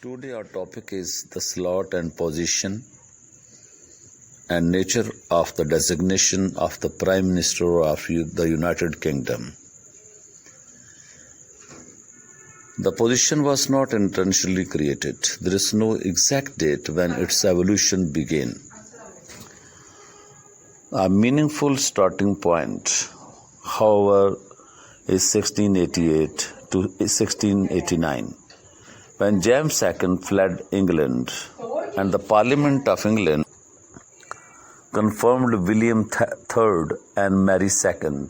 Today our topic is the slot and position and nature of the designation of the Prime Minister of the United Kingdom. The position was not intentionally created. There is no exact date when its evolution began. A meaningful starting point, however, is 1688 to 1689, when James II fled England and the Parliament of England confirmed William III and Mary II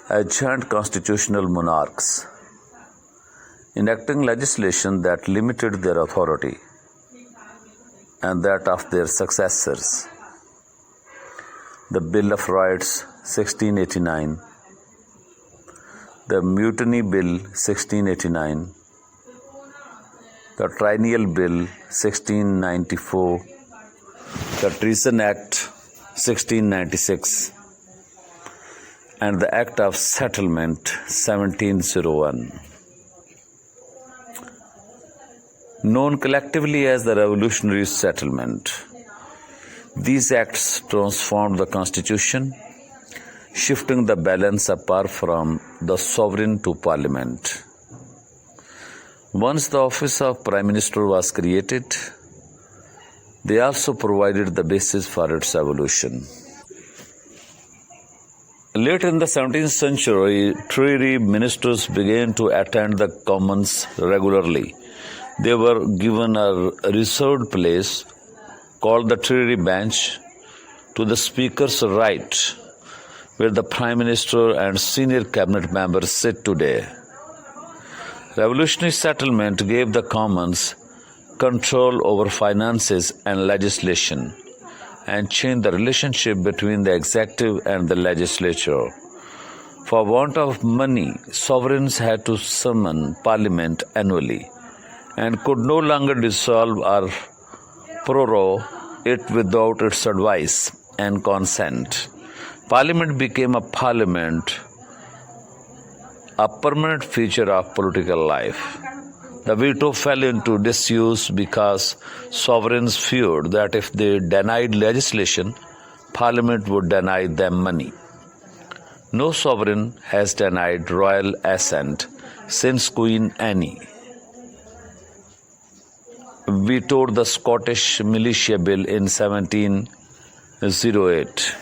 as joint constitutional monarchs, enacting legislation that limited their authority and that of their successors. The Bill of Rights 1689, the Mutiny Bill 1689, the Triennial Bill 1694, the Treason Act 1696, and the Act of Settlement 1701. Known collectively as the Revolutionary Settlement, these acts transformed the Constitution, shifting the balance of power from the sovereign to Parliament. Once the office of Prime Minister was created, they also provided the basis for its evolution. Late in the 17th century, Treasury ministers began to attend the Commons regularly. They were given a reserved place called the Treasury Bench to the Speaker's right, where the Prime Minister and senior cabinet members sit today. Revolutionary settlement gave the Commons control over finances and legislation and changed the relationship between the executive and the legislature. For want of money, sovereigns had to summon Parliament annually and could no longer dissolve or prorogue it without its advice and consent. Parliament became a permanent feature of political life. The veto fell into disuse because sovereigns feared that if they denied legislation, Parliament would deny them money. No sovereign has denied royal assent since Queen Anne vetoed the Scottish Militia Bill in 1708.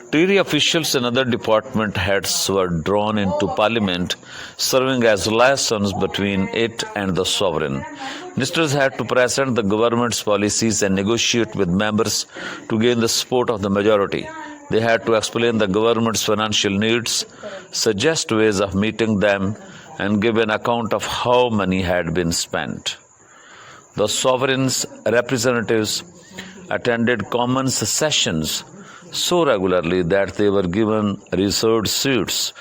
Treasury officials and other department heads were drawn into Parliament, serving as liaisons between it and the sovereign. Ministers had to present the government's policies and negotiate with members to gain the support of the majority. They had to explain the government's financial needs, suggest ways of meeting them, and give an account of how money had been spent. The sovereign's representatives attended Commons sessions so regularly that they were given reserved seats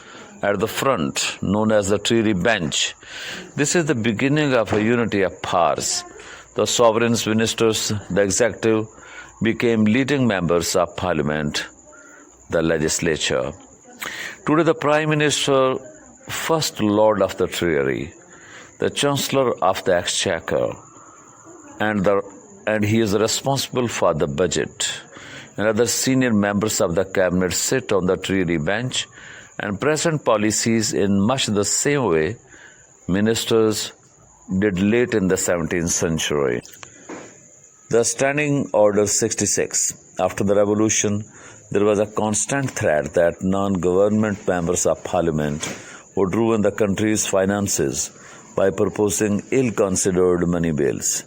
at the front, known as the Treasury Bench. This is the beginning of a unity of powers. The sovereign's ministers, the executive, became leading members of Parliament, the legislature. Today, the Prime Minister, First Lord of the Treasury, the Chancellor of the Exchequer, and he is responsible for the budget. And other senior members of the cabinet sit on the Treasury Bench and present policies in much the same way ministers did late in the 17th century. The Standing Order 66. After the Revolution, there was a constant threat that non-government members of Parliament would ruin the country's finances by proposing ill-considered money bills,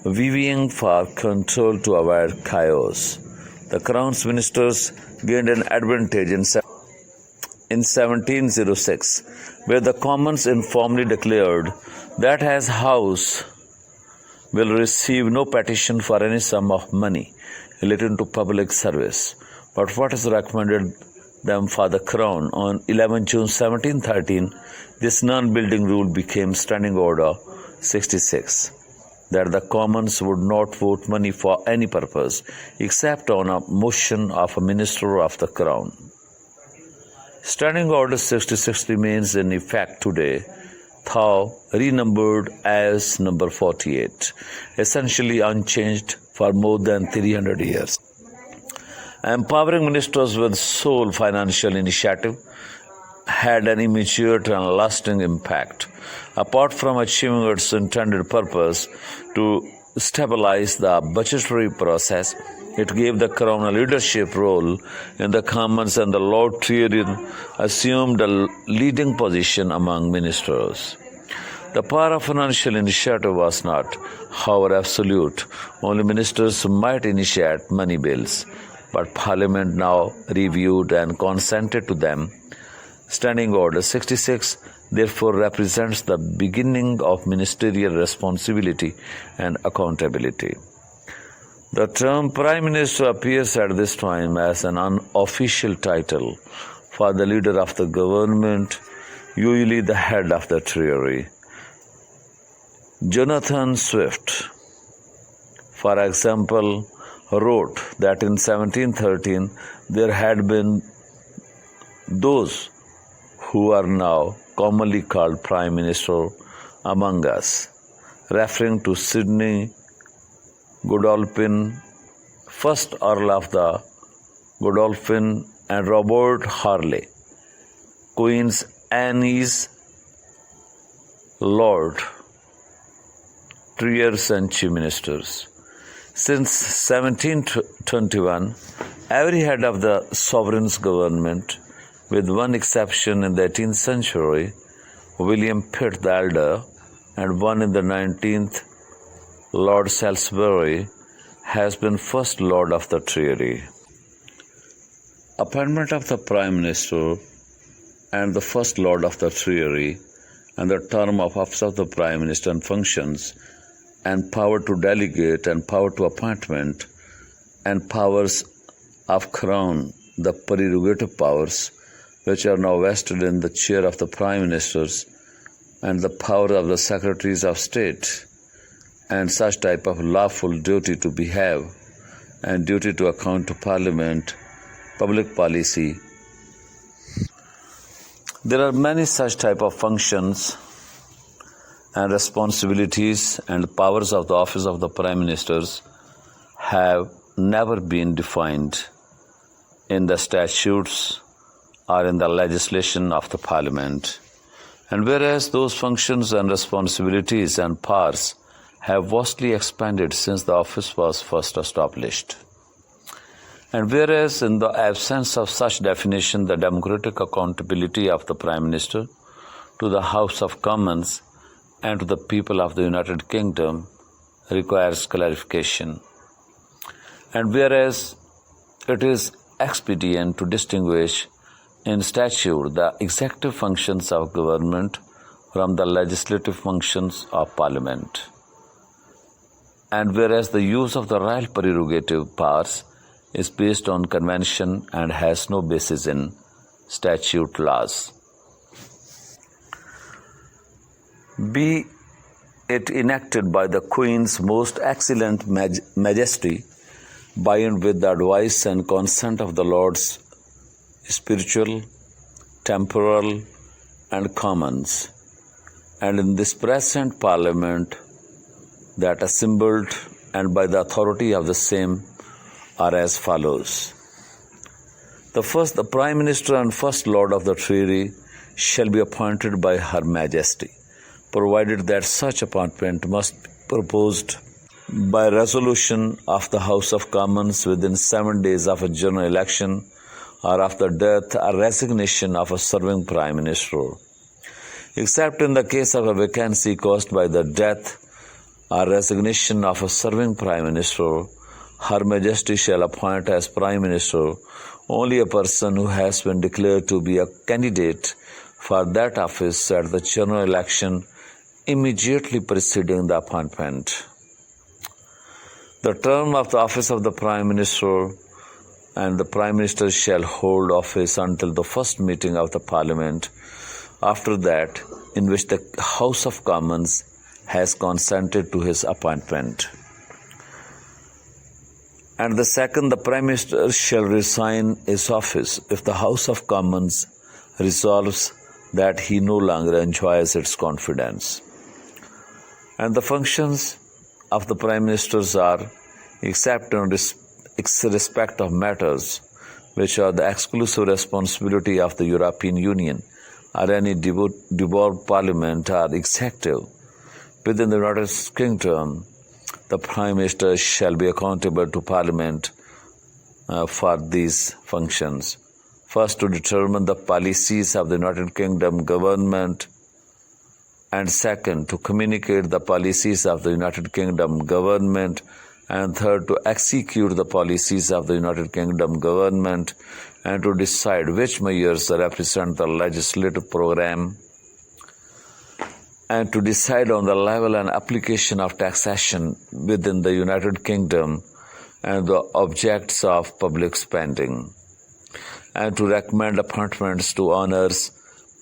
vying for control to avoid chaos. The Crown's ministers gained an advantage in 1706, where the Commons informally declared that as House will receive no petition for any sum of money relating to public service, but what is recommended them for the Crown. On 11 June 1713, this non-binding rule became Standing Order 66. That the Commons would not vote money for any purpose except on a motion of a minister of the Crown. Standing Order 66 remains in effect today though renumbered as number 48, essentially unchanged for more than 300 years. Empowering ministers with sole financial initiative had an immediate and lasting impact. Apart from achieving its intended purpose to stabilize the budgetary process, it gave the Crown a leadership role in the Commons, and the Lord Treasurer assumed a leading position among ministers. The power of financial initiative was not, however, absolute. Only ministers might initiate money bills, but Parliament now reviewed and consented to them. Standing Order 66 therefore represents the beginning of ministerial responsibility and accountability. The term Prime Minister appears at this time as an unofficial title for the leader of the government, usually the head of the Treasury. Jonathan Swift, for example, wrote that in 1713 there had been those who are now commonly called Prime Minister among us, referring to Sidney Godolphin, first Earl of the Godolphin, and Robert Harley, Queen Anne's Lord Treasurers and Chief Ministers. Since 1721, every head of the sovereign's government, with one exception in the 18th century, William Pitt the Elder, and one in the 19th, Lord Salisbury, has been First Lord of the Treasury. Appointment of the Prime Minister and the First Lord of the Treasury, and the term of office of the Prime Minister and functions, and power to delegate and power to appointment, and powers of Crown, the prerogative powers, which are now vested in the chair of the Prime Ministers, and the power of the Secretaries of State, and such type of lawful duty to behave and duty to account to Parliament, public policy. There are many such type of functions and responsibilities, and powers of the office of the Prime Ministers have never been defined in the statutes or in the legislation of the Parliament. And whereas those functions and responsibilities and powers have vastly expanded since the office was first established, and whereas in the absence of such definition, the democratic accountability of the Prime Minister to the House of Commons and to the people of the United Kingdom requires clarification, and whereas it is expedient to distinguish in statute the executive functions of government from the legislative functions of Parliament, and whereas the use of the royal prerogative powers is based on convention and has no basis in statute laws, be it enacted by the Queen's most excellent majesty, by and with the advice and consent of the Lords spiritual, temporal, and commons, and in this present Parliament that assembled, and by the authority of the same, are as follows. The Prime Minister and First Lord of the Treasury shall be appointed by Her Majesty, provided that such appointment must be proposed by resolution of the House of Commons within 7 days of a general election, or of the death or resignation of a serving Prime Minister, except in the case of a vacancy caused by the death or resignation of a serving Prime Minister. Her Majesty shall appoint as Prime Minister only a person who has been declared to be a candidate for that office at the general election immediately preceding the appointment. The term of the office of the Prime Minister and the Prime Minister shall hold office until the first meeting of the Parliament after that in which the House of Commons has consented to his appointment. And the second, the Prime Minister shall resign his office if the House of Commons resolves that he no longer enjoys its confidence. And the functions of the Prime Ministers are, except in respect of matters which are the exclusive responsibility of the European Union or any devolved parliament or executive within the United Kingdom, the Prime Minister shall be accountable to Parliament for these functions. First, to determine the policies of the United Kingdom government, and second, to communicate the policies of the United Kingdom government, and third, to execute the policies of the United Kingdom government, and to decide which measures represent the legislative program, and to decide on the level and application of taxation within the United Kingdom and the objects of public spending, and to recommend appointments to honors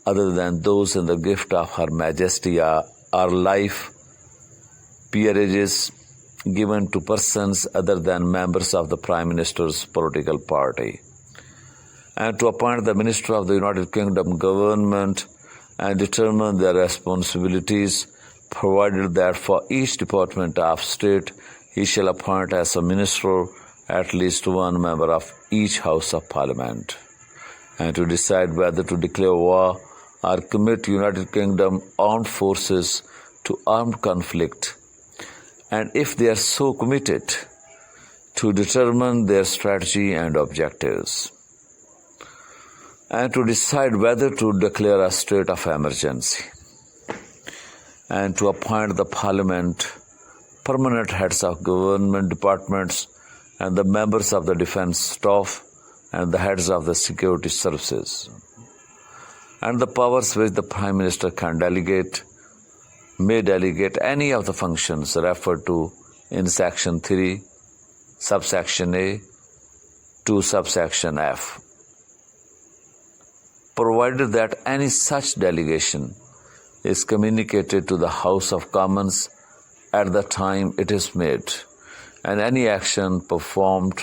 other than those in the gift of Her Majesty or life peerages given to persons other than members of the Prime Minister's political party, and to appoint the Minister of the United Kingdom government and determine their responsibilities, provided that for each department of state he shall appoint as a minister at least one member of each House of Parliament, and to decide whether to declare war or commit United Kingdom armed forces to armed conflict, and if they are so committed, to determine their strategy and objectives, and to decide whether to declare a state of emergency, and to appoint the Parliament, permanent heads of government departments, and the members of the defense staff, and the heads of the security services, and the powers which the Prime Minister may delegate any of the functions referred to in Section 3, subsection A to subsection F, provided that any such delegation is communicated to the House of Commons at the time it is made, and any action performed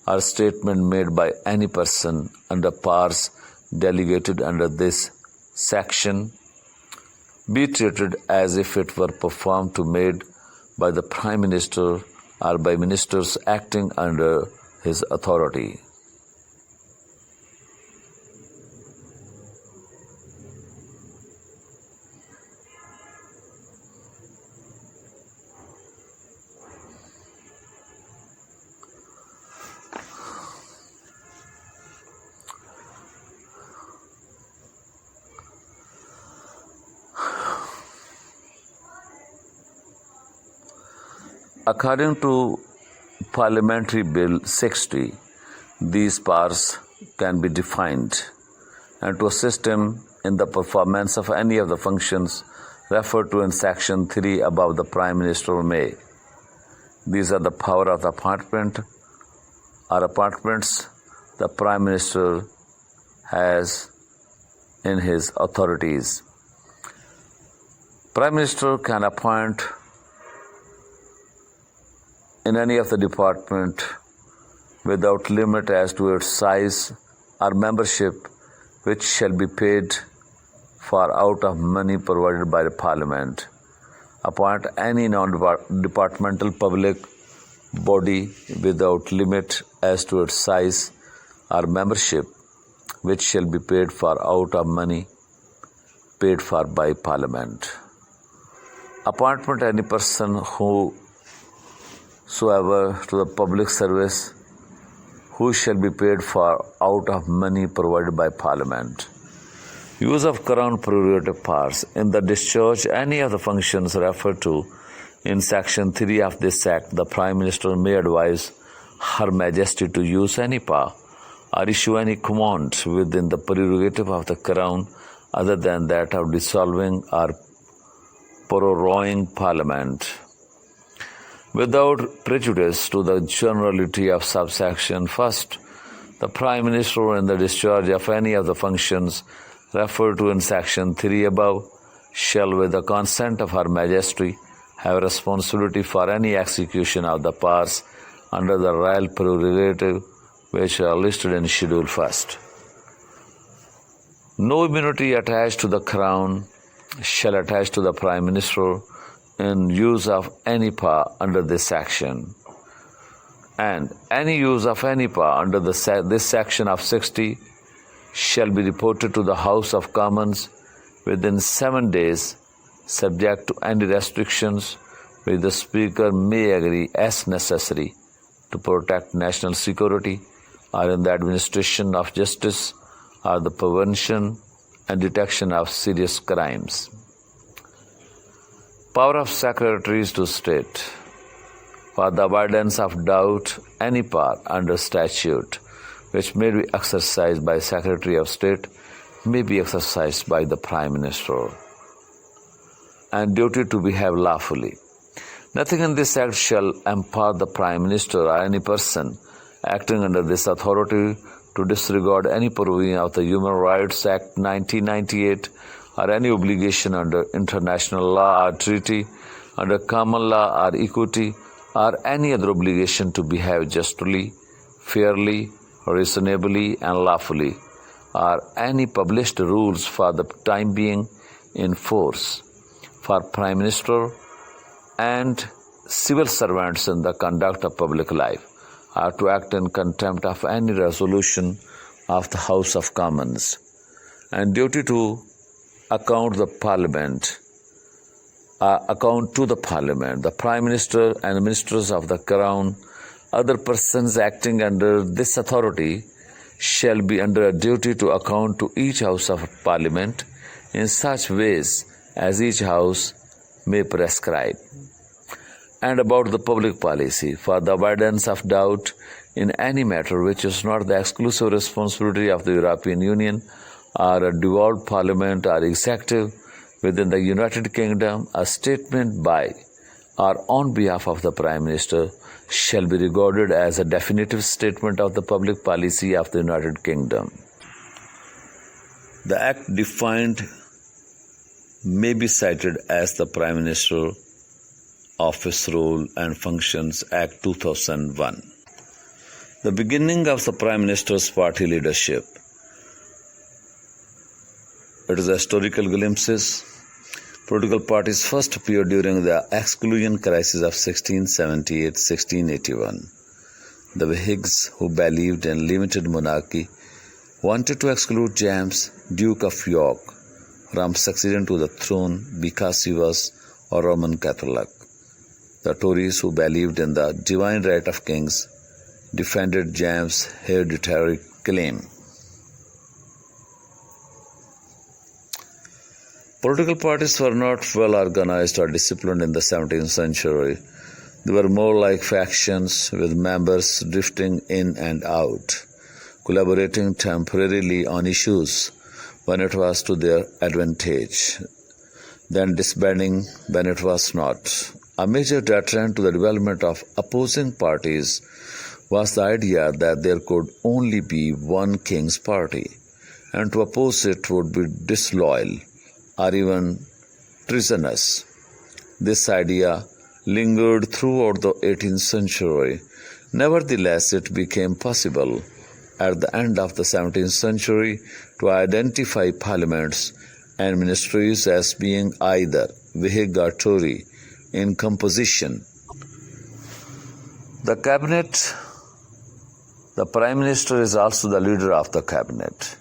or statement made by any person under powers delegated under this section be treated as if it were performed to made by the Prime Minister or by ministers acting under his authority. According to Parliamentary Bill 60, these powers can be defined, and to assist him in the performance of any of the functions referred to in Section 3 above, the Prime Minister may. These are the power of the appointment or appointments the Prime Minister has in his authorities. Prime Minister can appoint in any of the department without limit as to its size or membership, which shall be paid for out of money provided by the Parliament. Appoint any non-departmental public body without limit as to its size or membership, which shall be paid for out of money paid for by Parliament. Appointment any person whosoever to the public service who shall be paid for out of money provided by Parliament. Use of Crown prerogative powers. In the discharge any of the functions referred to in Section 3 of this Act, the Prime Minister may advise Her Majesty to use any power or issue any command within the prerogative of the Crown other than that of dissolving or proroguing Parliament. Without prejudice to the generality of subsection 1st, the Prime Minister in the discharge of any of the functions referred to in Section 3 above shall, with the consent of Her Majesty, have responsibility for any execution of the powers under the royal prerogative which are listed in Schedule 1st. No immunity attached to the crown shall attach to the Prime Minister in use of any power under this section. And any use of any power under this section of 60 shall be reported to the House of Commons within 7 days, subject to any restrictions which the Speaker may agree as necessary to protect national security or in the administration of justice or the prevention and detection of serious crimes. Power of Secretaries to State. For the avoidance of doubt, any power under statute which may be exercised by Secretary of State may be exercised by the Prime Minister. And duty to behave lawfully. Nothing in this act shall empower the Prime Minister or any person acting under this authority to disregard any provision of the Human Rights Act 1998 or any obligation under international law or treaty, under common law or equity, or any other obligation to behave justly, fairly, reasonably, and lawfully, or any published rules for the time being in force for Prime Minister and civil servants in the conduct of public life, or to act in contempt of any resolution of the House of Commons, and duty to account to the Parliament, the Prime Minister and ministers of the Crown, other persons acting under this authority shall be under a duty to account to each House of Parliament in such ways as each House may prescribe. And about the public policy, for the avoidance of doubt in any matter which is not the exclusive responsibility of the European Union or a devolved parliament or executive within the United Kingdom, a statement by or on behalf of the Prime Minister shall be regarded as a definitive statement of the public policy of the United Kingdom. The Act defined may be cited as the Prime Minister Office Role and Functions Act 2001. The beginning of the Prime Minister's party leadership. It is historical glimpses. Political parties first appeared during the exclusion crisis of 1678-1681. The Whigs, who believed in limited monarchy, wanted to exclude James, Duke of York, from succeeding to the throne because he was a Roman Catholic. The Tories, who believed in the divine right of kings, defended James' hereditary claim. Political parties were not well organized or disciplined in the 17th century. They were more like factions with members drifting in and out, collaborating temporarily on issues when it was to their advantage, then disbanding when it was not. A major deterrent to the development of opposing parties was the idea that there could only be one king's party, and to oppose it would be disloyal or even treasonous. This idea lingered throughout the 18th century. Nevertheless, it became possible at the end of the 17th century to identify parliaments and ministries as being either Whig or Tory in composition. The cabinet, the Prime Minister is also the leader of the cabinet.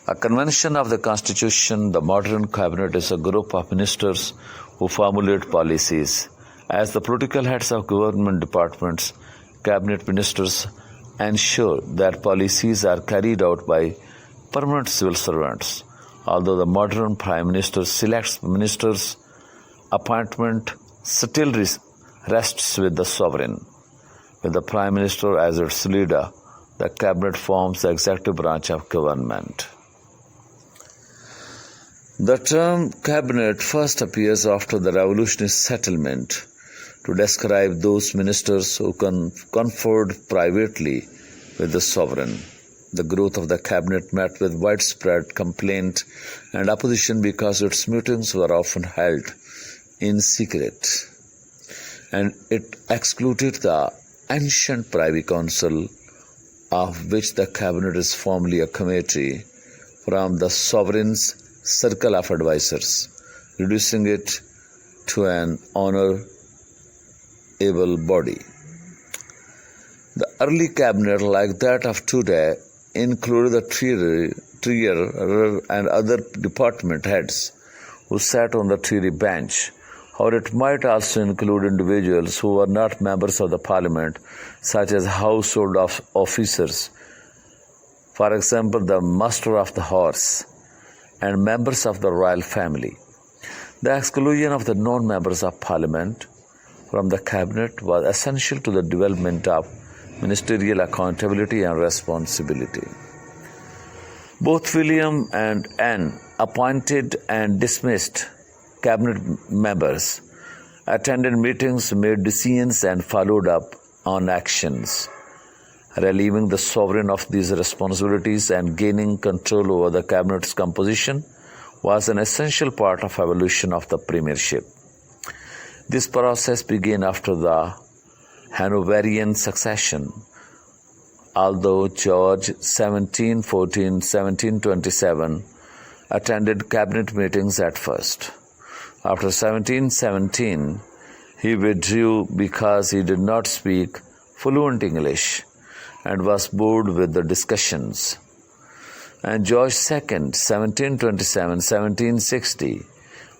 A convention of the Constitution, the modern cabinet is a group of ministers who formulate policies. As the political heads of government departments, cabinet ministers ensure that policies are carried out by permanent civil servants. Although the modern Prime Minister selects ministers, appointment still rests with the sovereign. With the Prime Minister as its leader, the cabinet forms the executive branch of government. The term cabinet first appears after the revolutionary settlement to describe those ministers who conferred privately with the sovereign. The growth of the cabinet met with widespread complaint and opposition because its meetings were often held in secret, and it excluded the ancient Privy Council, of which the cabinet is formally a committee from the sovereign's circle of advisors, reducing it to an honorable body. The early cabinet, like that of today, included the treasurer and other department heads who sat on the Treasury bench, or it might also include individuals who were not members of the parliament, such as household officers, for example, the master of the horse, and members of the royal family. The exclusion of the non-members of parliament from the cabinet was essential to the development of ministerial accountability and responsibility. Both William and Anne appointed and dismissed cabinet members, attended meetings, made decisions, and followed up on actions. Relieving the sovereign of these responsibilities and gaining control over the cabinet's composition was an essential part of evolution of the premiership. This process began after the Hanoverian succession. Although George 1727 attended cabinet meetings at first. After 1717, he withdrew because he did not speak fluent English and was bored with the discussions. And George II, 1727-1760,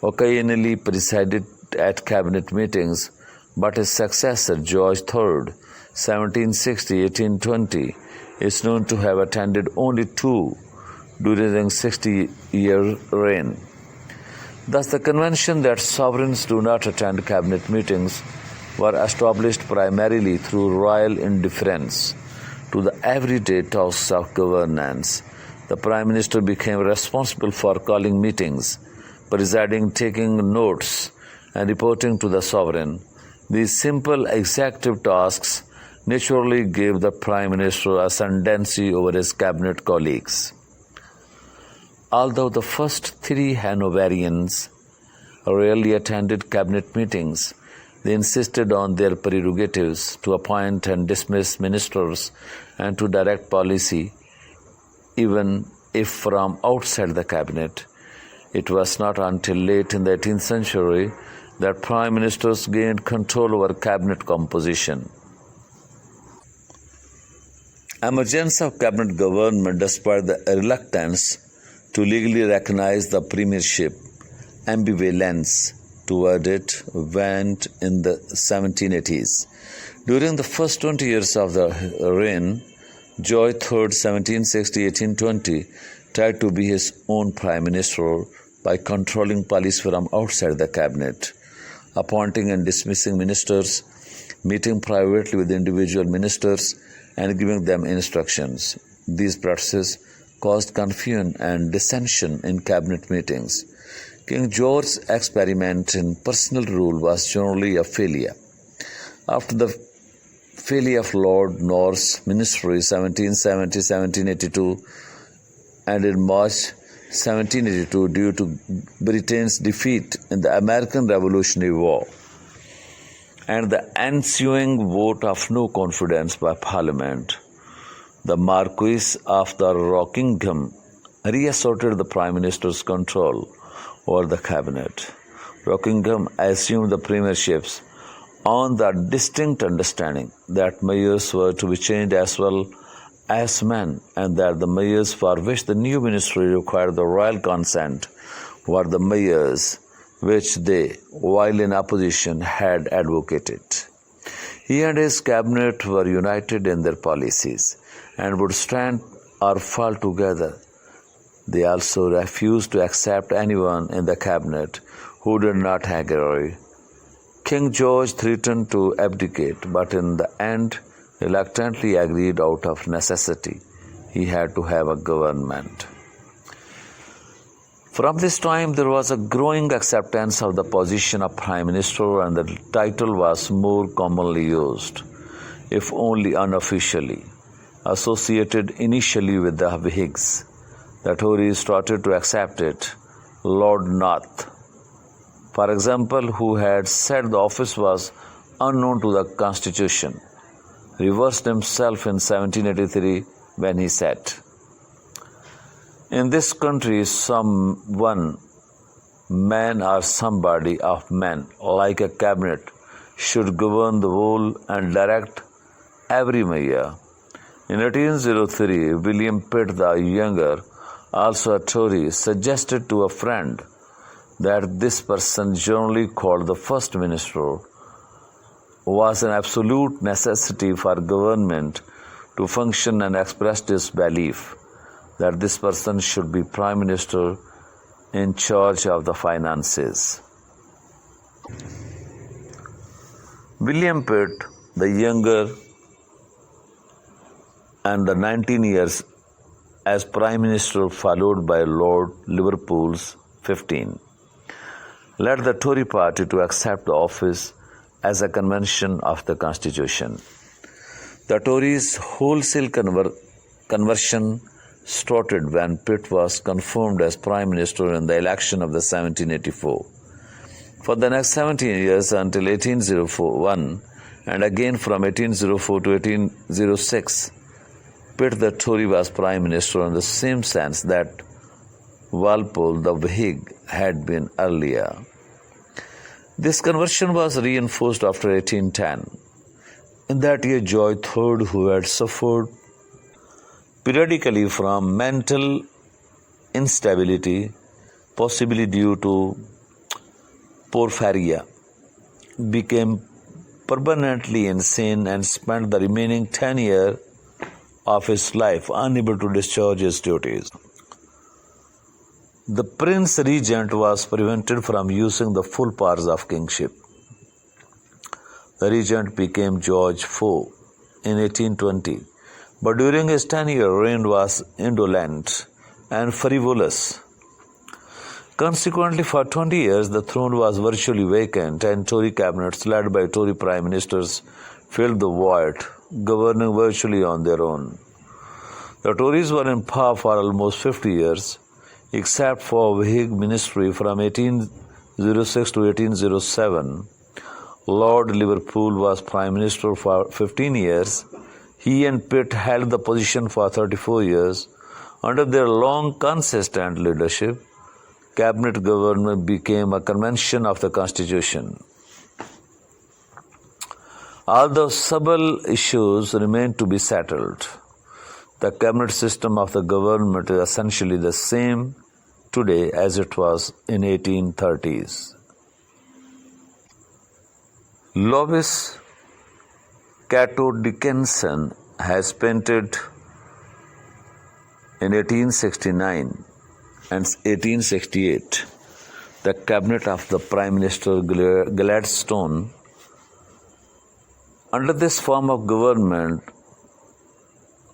occasionally presided at cabinet meetings, but his successor, George III, 1760-1820, is known to have attended only 2 during the 60-year reign. Thus, the convention that sovereigns do not attend cabinet meetings were established primarily through royal indifference to the everyday tasks of governance. The Prime Minister became responsible for calling meetings, presiding, taking notes, and reporting to the sovereign. These simple executive tasks naturally gave the Prime Minister ascendancy over his cabinet colleagues. Although the first 3 Hanoverians rarely attended cabinet meetings, they insisted on their prerogatives to appoint and dismiss ministers and to direct policy, even if from outside the cabinet. It was not until late in the 18th century that prime ministers gained control over cabinet composition. Emergence of cabinet government, despite the reluctance to legally recognize the premiership, ambivalence toward it went in the 1780s. During the first 20 years of the reign, George III, 1760-1820, tried to be his own prime minister by controlling policy from outside the cabinet, appointing and dismissing ministers, meeting privately with individual ministers, and giving them instructions. These practices caused confusion and dissension in cabinet meetings. King George's experiment in personal rule was generally a failure. After the failure of Lord North's ministry 1770-1782 and in March 1782 due to Britain's defeat in the American Revolutionary War and the ensuing vote of no confidence by Parliament, the Marquis of the Rockingham reasserted the Prime Minister's control over the cabinet. Rockingham assumed the premierships on the distinct understanding that mayors were to be changed as well as men, and that the mayors for which the new ministry required the royal consent were the mayors which they, while in opposition, had advocated. He and his cabinet were united in their policies and would stand or fall together. They also refused to accept anyone in the cabinet who did not agree. King George threatened to abdicate, but in the end reluctantly agreed out of necessity. He had to have a government. From this time, there was a growing acceptance of the position of Prime Minister, and the title was more commonly used, if only unofficially. Associated initially with the Whigs, the Tories started to accept it. Lord North, for example, who had said the office was unknown to the Constitution, reversed himself in 1783 when he said, In this country, someone, man or somebody of men, like a cabinet, should govern the whole and direct every measure. In 1803, William Pitt the Younger, also a Tory, suggested to a friend that this person, generally called the First Minister, was an absolute necessity for government to function, and expressed his belief that this person should be Prime Minister in charge of the finances. William Pitt the Younger and the 19 years as Prime Minister, followed by Lord Liverpool's 15, led the Tory party to accept the office as a convention of the Constitution. The Tories' wholesale conversion started when Pitt was confirmed as Prime Minister in the election of the 1784. For the next 17 years until 1801, and again from 1804 to 1806, Pitt the Tory was Prime Minister in the same sense that Walpole the Whig had been earlier. This conversion was reinforced after 1810. In that year, George III, who had suffered periodically from mental instability, possibly due to porphyria, became permanently insane and spent the remaining 10 years of his life unable to discharge his duties. The Prince Regent was prevented from using the full powers of kingship. The Regent became George IV in 1820, but during his 10-year reign was indolent and frivolous. Consequently, for 20 years, the throne was virtually vacant, and Tory cabinets led by Tory prime ministers filled the void, governing virtually on their own. The Tories were in power for almost 50 years, except for Whig ministry from 1806 to 1807. Lord Liverpool was Prime Minister for 15 years. He and Pitt held the position for 34 years. Under their long, consistent leadership, cabinet government became a convention of the Constitution. Although several issues remain to be settled, the cabinet system of the government is essentially the same today as it was in 1830s. Lewis Cato Dickinson has painted in 1869 and 1868 the cabinet of the Prime Minister Gladstone. Under this form of government,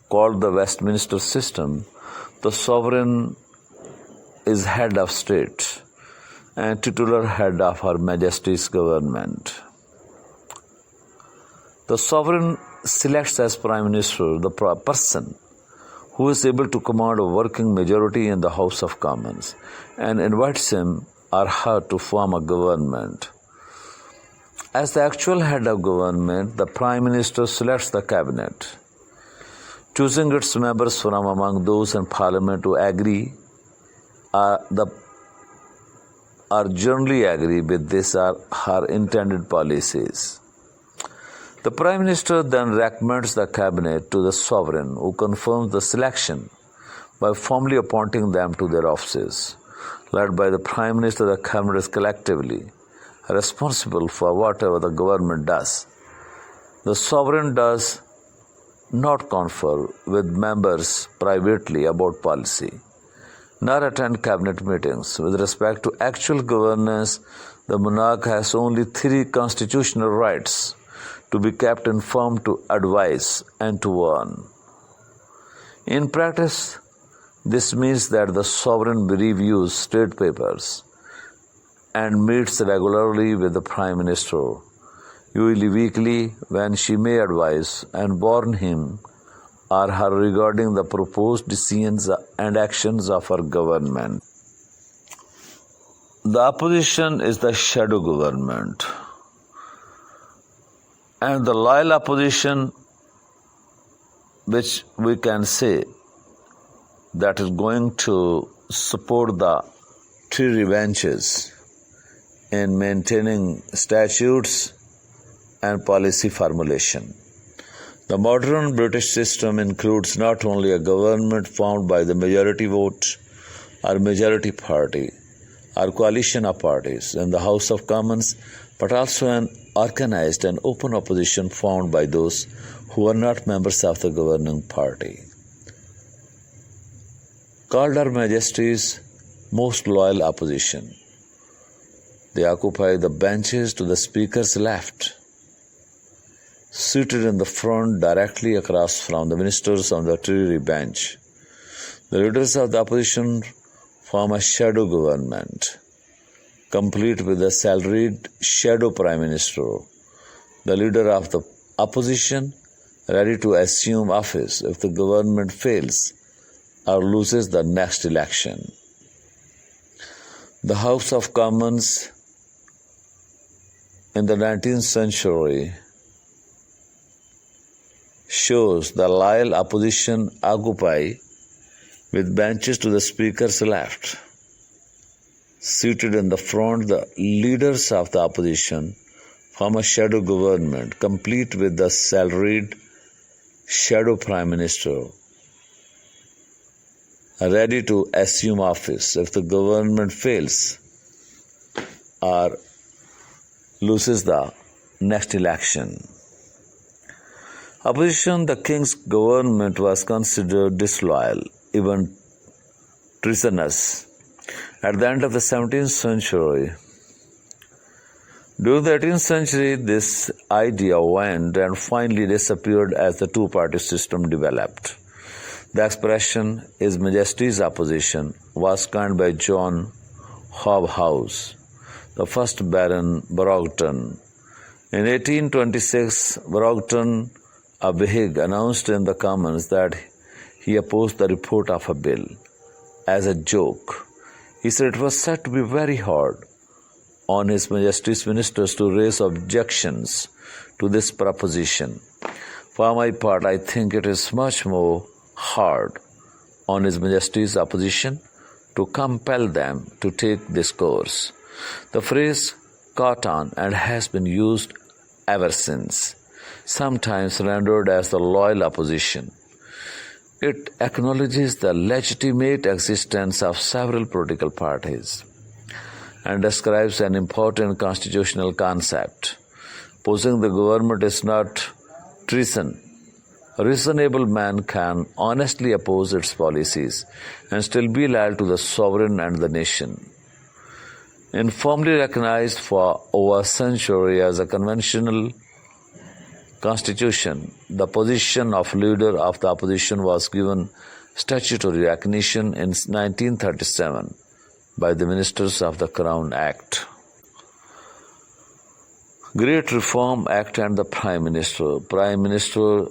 called the Westminster system, the sovereign is head of state and titular head of Her Majesty's government. The sovereign selects as Prime Minister the person who is able to command a working majority in the House of Commons and invites him or her to form a government. As the actual head of government, the Prime Minister selects the cabinet, choosing its members from among those in Parliament who agree or generally agree with this or her intended policies. The Prime Minister then recommends the cabinet to the sovereign, who confirms the selection by formally appointing them to their offices. Led by the Prime Minister, the cabinet is collectively responsible for whatever the government does. The sovereign does not confer with members privately about policy, nor attend cabinet meetings. With respect to actual governance, the monarch has only 3 constitutional rights: to be kept informed, to advise, and to warn. In practice, this means that the sovereign reviews state papers and meets regularly with the Prime Minister, usually weekly, when she may advise and warn him or her regarding the proposed decisions and actions of her government. The opposition is the shadow government, and the loyal opposition, which we can say that is going to support the Treasury benches in maintaining statutes and policy formulation. The modern British system includes not only a government formed by the majority vote or majority party or coalition of parties in the House of Commons, but also an organized and open opposition formed by those who are not members of the governing party. Called Her Majesty's most loyal opposition. They occupy the benches to the Speaker's left, seated in the front directly across from the ministers on the Treasury bench. The leaders of the opposition form a shadow government, complete with a salaried shadow prime minister. The leader of the opposition ready to assume office if the government fails or loses the next election. The House of Commons in the 19th century shows the loyal opposition occupy with benches to the Speaker's left. Seated in the front, the leaders of the opposition form a shadow government, complete with the salaried shadow prime minister, ready to assume office if the government fails or loses the next election. Opposition, the king's government was considered disloyal, even treasonous. At the end of the 17th century, during the 18th century, this idea went and finally disappeared as the two-party system developed. The expression His Majesty's opposition was coined by John Hobhouse, the first Baron Broughton. In 1826, Broughton, a Whig, announced in the Commons that he opposed the report of a bill as a joke. He said it was said to be very hard on His Majesty's ministers to raise objections to this proposition. For my part, I think it is much more hard on His Majesty's opposition to compel them to take this course. The phrase caught on and has been used ever since, sometimes rendered as the loyal opposition. It acknowledges the legitimate existence of several political parties and describes an important constitutional concept. Posing the government is not treason. A reasonable man can honestly oppose its policies and still be loyal to the sovereign and the nation. Informally recognized for over a century as a conventional constitution, the position of leader of the opposition was given statutory recognition in 1937 by the Ministers of the Crown Act. Great Reform Act and the Prime Minister. Prime Minister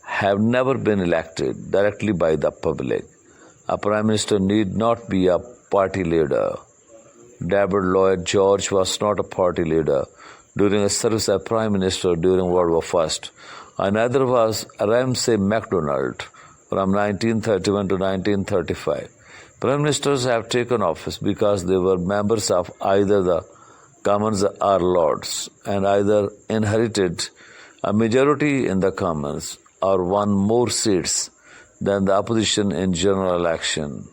have never been elected directly by the public. A Prime Minister need not be a party leader. David Lloyd George was not a party leader during his service as Prime Minister during World War I, and neither was Ramsay MacDonald from 1931 to 1935. Prime Ministers have taken office because they were members of either the Commons or Lords, and either inherited a majority in the Commons or won more seats than the opposition in general election.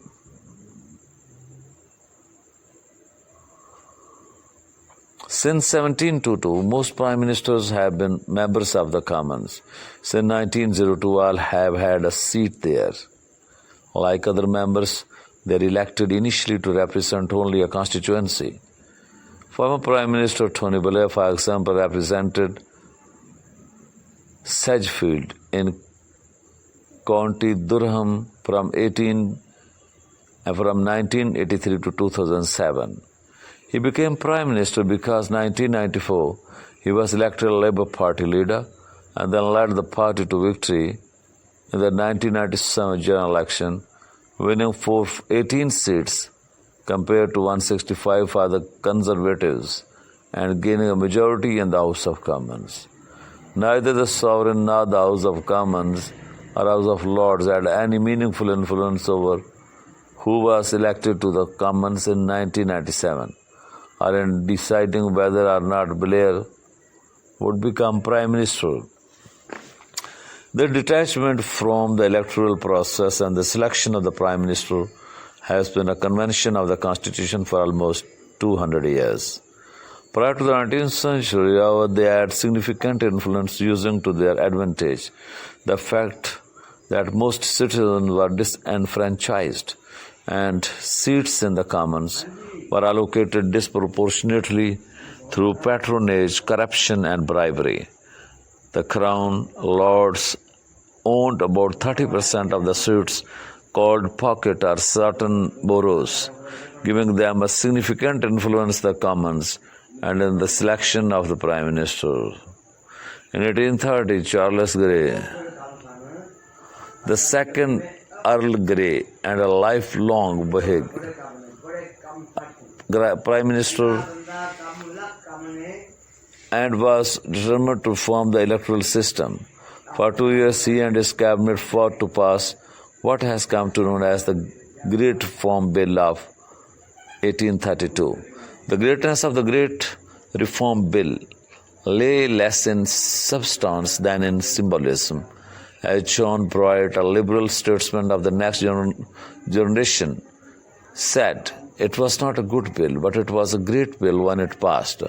Since 1722, most Prime Ministers have been members of the Commons. Since 1902, all have had a seat there. Like other members, they are elected initially to represent only a constituency. Former Prime Minister Tony Blair, for example, represented Sedgefield in County Durham from 1983 to 2007. He became Prime Minister because 1994 he was elected Labour Party leader and then led the party to victory in the 1997 general election, winning 18 seats compared to 165 for the Conservatives and gaining a majority in the House of Commons. Neither the Sovereign nor the House of Commons or House of Lords had any meaningful influence over who was elected to the Commons in 1997, or in deciding whether or not Blair would become Prime Minister. The detachment from the electoral process and the selection of the Prime Minister has been a convention of the Constitution for almost 200 years. Prior to the 19th century, however, they had significant influence using to their advantage the fact that most citizens were disenfranchised and seats in the Commons were allocated disproportionately through patronage, corruption and bribery. The Crown Lords owned about 30% of the seats called pocket or certain boroughs, giving them a significant influence in the Commons and in the selection of the Prime Minister. In 1830, Charles Grey, the second Earl Grey and a lifelong Whig Prime Minister, and was determined to reform the electoral system. For 2 years, he and his cabinet fought to pass what has come to known as the Great Reform Bill of 1832. The greatness of the Great Reform Bill lay less in substance than in symbolism. As John Bright, a liberal statesman of the next generation, said, it was not a good bill, but it was a great bill when it passed.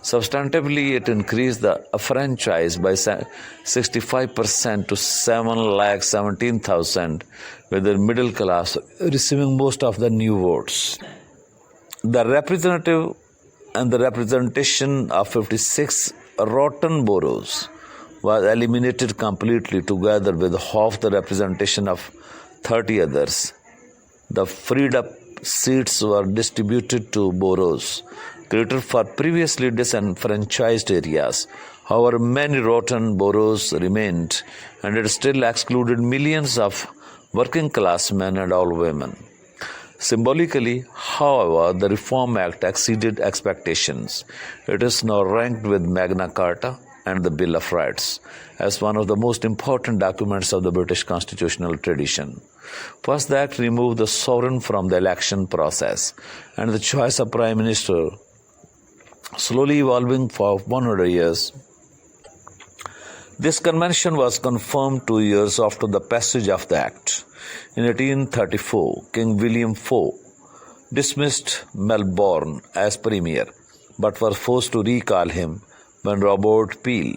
Substantively, it increased the franchise by 65% to 7,17,000, with the middle class receiving most of the new votes. The representative and the representation of 56 rotten boroughs was eliminated completely, together with half the representation of 30 others. The freed up seats were distributed to boroughs created for previously disenfranchised areas. However, many rotten boroughs remained, and it still excluded millions of working class men and all women. Symbolically, however, the Reform Act exceeded expectations. It is now ranked with Magna Carta and the Bill of Rights as one of the most important documents of the British constitutional tradition. First, the Act removed the sovereign from the election process and the choice of Prime Minister, slowly evolving for 100 years. This convention was confirmed 2 years after the passage of the Act. In 1834, King William IV dismissed Melbourne as Premier, but was forced to recall him when Robert Peel,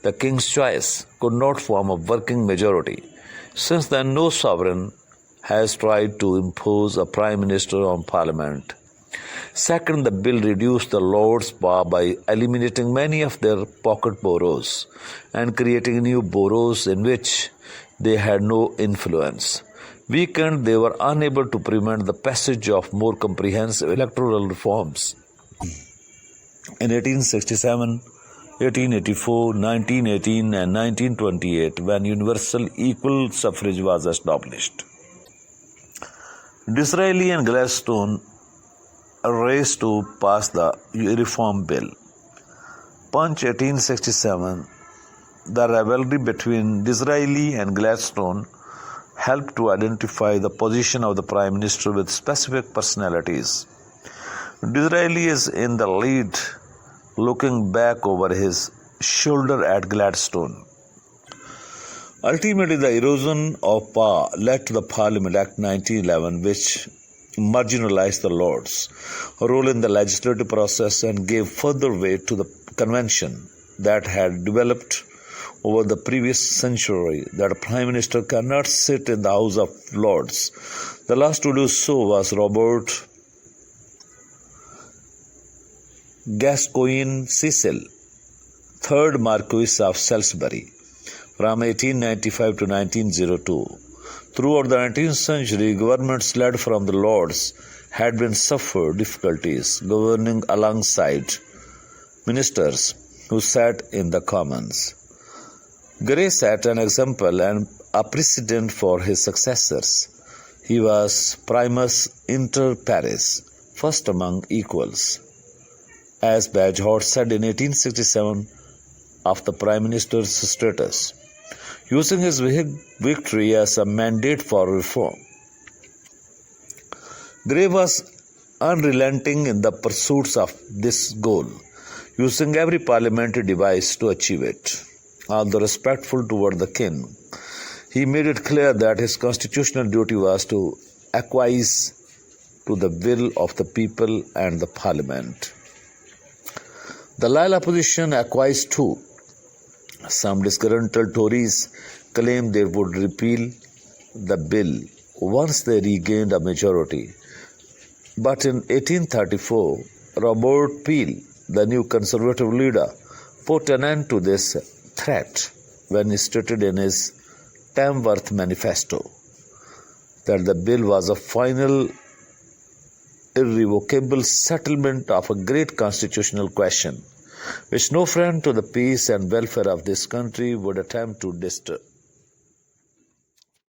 the King's choice, could not form a working majority. Since then, no sovereign has tried to impose a Prime Minister on Parliament. Second, the bill reduced the Lords' power by eliminating many of their pocket boroughs and creating new boroughs in which they had no influence. Weakened, they were unable to prevent the passage of more comprehensive electoral reforms. In 1867, 1884, 1918 and 1928, when universal equal suffrage was established, Disraeli and Gladstone raced to pass the Reform Bill. Punch, 1867. The rivalry between Disraeli and Gladstone helped to identify the position of the Prime Minister with specific personalities. Disraeli is in the lead, looking back over his shoulder at Gladstone. Ultimately, the erosion of power led to the Parliament Act 1911, which marginalized the Lords' role in the legislative process and gave further weight to the convention that had developed over the previous century, that a Prime Minister cannot sit in the House of Lords. The last to do so was Robert Gascoigne Cecil, 3rd Marquis of Salisbury, from 1895 to 1902. Throughout the 19th century, governments led from the Lords had been suffered difficulties governing alongside ministers who sat in the Commons. Grey set an example and a precedent for his successors. He was primus inter pares, first among equals. As Bagehot said in 1867 of the Prime Minister's status, using his victory as a mandate for reform. Grey was unrelenting in the pursuits of this goal, using every parliamentary device to achieve it. Although respectful toward the king, he made it clear that his constitutional duty was to acquiesce to the will of the people and the parliament. The loyal opposition acquiesced too. Some disgruntled Tories claimed they would repeal the bill once they regained a majority. But in 1834, Robert Peel, the new Conservative leader, put an end to this threat when he stated in his Tamworth Manifesto that the bill was a final, irrevocable settlement of a great constitutional question, which no friend to the peace and welfare of this country would attempt to disturb.